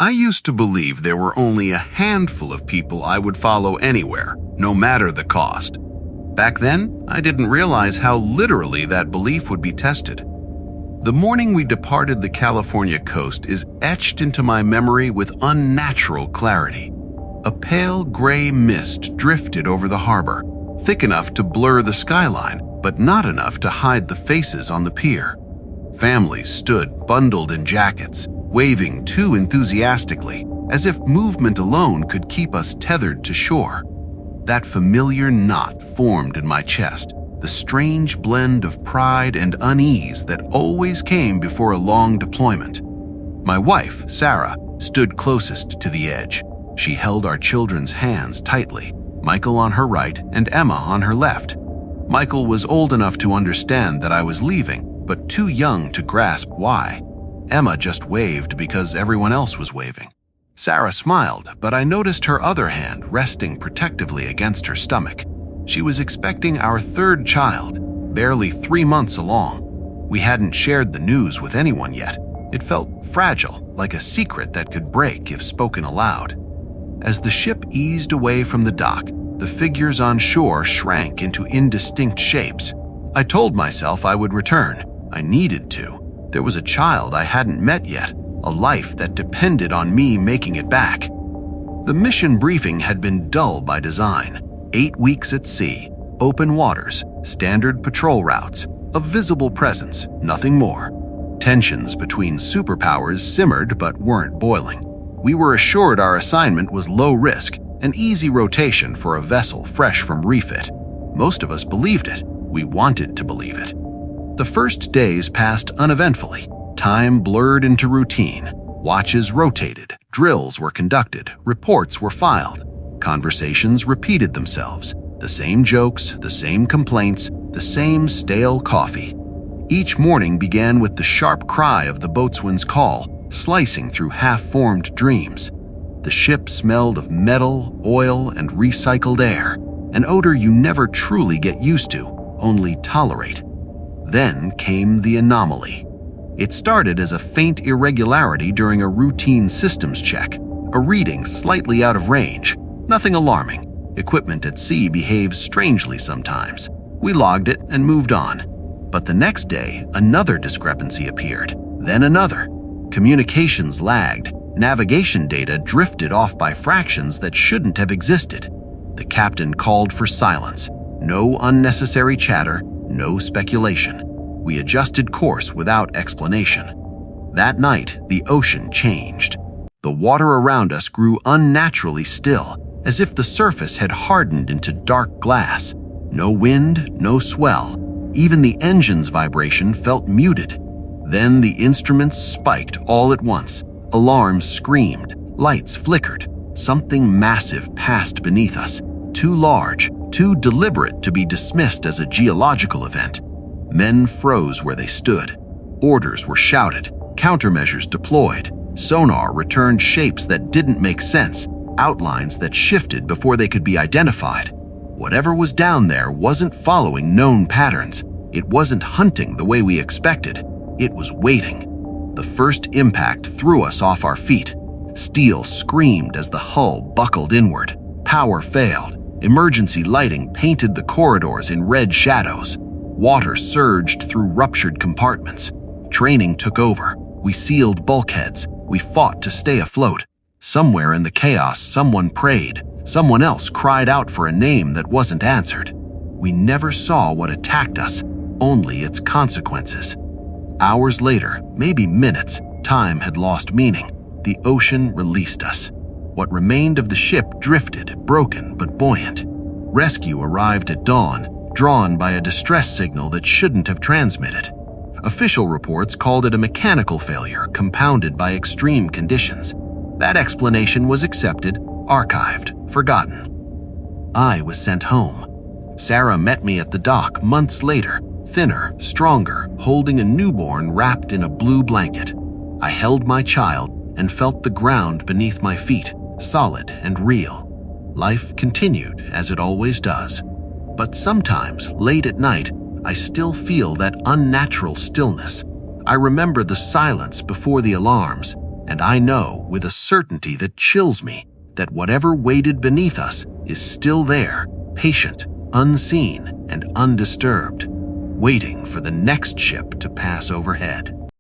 I used to believe there were only a handful of people I would follow anywhere, no matter the cost. Back then, I didn't realize how literally that belief would be tested. The morning we departed the California coast is etched into my memory with unnatural clarity. A pale gray mist drifted over the harbor, thick enough to blur the skyline, but not enough to hide the faces on the pier. Families stood bundled in jackets, waving too enthusiastically, as if movement alone could keep us tethered to shore. That familiar knot formed in my chest, the strange blend of pride and unease that always came before a long deployment. My wife, Sarah, stood closest to the edge. She held our children's hands tightly, Michael on her right and Emma on her left. Michael was old enough to understand that I was leaving, but too young to grasp why. Emma just waved because everyone else was waving. Sarah smiled, but I noticed her other hand resting protectively against her stomach. She was expecting our third child, barely 3 months along. We hadn't shared the news with anyone yet. It felt fragile, like a secret that could break if spoken aloud. As the ship eased away from the dock, the figures on shore shrank into indistinct shapes. I told myself I would return. I needed to. There was a child I hadn't met yet, a life that depended on me making it back. The mission briefing had been dull by design. 8 weeks at sea, open waters, standard patrol routes, a visible presence, nothing more. Tensions between superpowers simmered but weren't boiling. We were assured our assignment was low risk, an easy rotation for a vessel fresh from refit. Most of us believed it. We wanted to believe it. The first days passed uneventfully. Time blurred into routine. Watches rotated, drills were conducted, reports were filed. Conversations repeated themselves. The same jokes, the same complaints, the same stale coffee. Each morning began with the sharp cry of the boatswain's call, slicing through half-formed dreams. The ship smelled of metal, oil, and recycled air, an odor you never truly get used to, only tolerate. Then came the anomaly. It started as a faint irregularity during a routine systems check, a reading slightly out of range. Nothing alarming. Equipment at sea behaves strangely sometimes. We logged it and moved on. But the next day, another discrepancy appeared, then another. Communications lagged. Navigation data drifted off by fractions that shouldn't have existed. The captain called for silence. No unnecessary chatter, no speculation. We adjusted course without explanation. That night, the ocean changed. The water around us grew unnaturally still, as if the surface had hardened into dark glass. No wind, no swell. Even the engine's vibration felt muted. Then the instruments spiked all at once. Alarms screamed, lights flickered. Something massive passed beneath us, too large, too deliberate to be dismissed as a geological event. Men froze where they stood. Orders were shouted, countermeasures deployed. Sonar returned shapes that didn't make sense, outlines that shifted before they could be identified. Whatever was down there wasn't following known patterns. It wasn't hunting the way we expected. It was waiting. The first impact threw us off our feet. Steel screamed as the hull buckled inward. Power failed. Emergency lighting painted the corridors in red shadows. Water surged through ruptured compartments. Training took over. We sealed bulkheads. We fought to stay afloat. Somewhere in the chaos, someone prayed. Someone else cried out for a name that wasn't answered. We never saw what attacked us, only its consequences. Hours later, maybe minutes, time had lost meaning. The ocean released us. What remained of the ship drifted, broken but buoyant. Rescue arrived at dawn, drawn by a distress signal that shouldn't have transmitted. Official reports called it a mechanical failure compounded by extreme conditions. That explanation was accepted, archived, forgotten. I was sent home. Sarah met me at the dock months later, thinner, stronger, holding a newborn wrapped in a blue blanket. I held my child and felt the ground beneath my feet, solid and real. Life continued as it always does. But sometimes, late at night, I still feel that unnatural stillness. I remember the silence before the alarms, and I know with a certainty that chills me that whatever waited beneath us is still there, patient, unseen, and undisturbed, waiting for the next ship to pass overhead.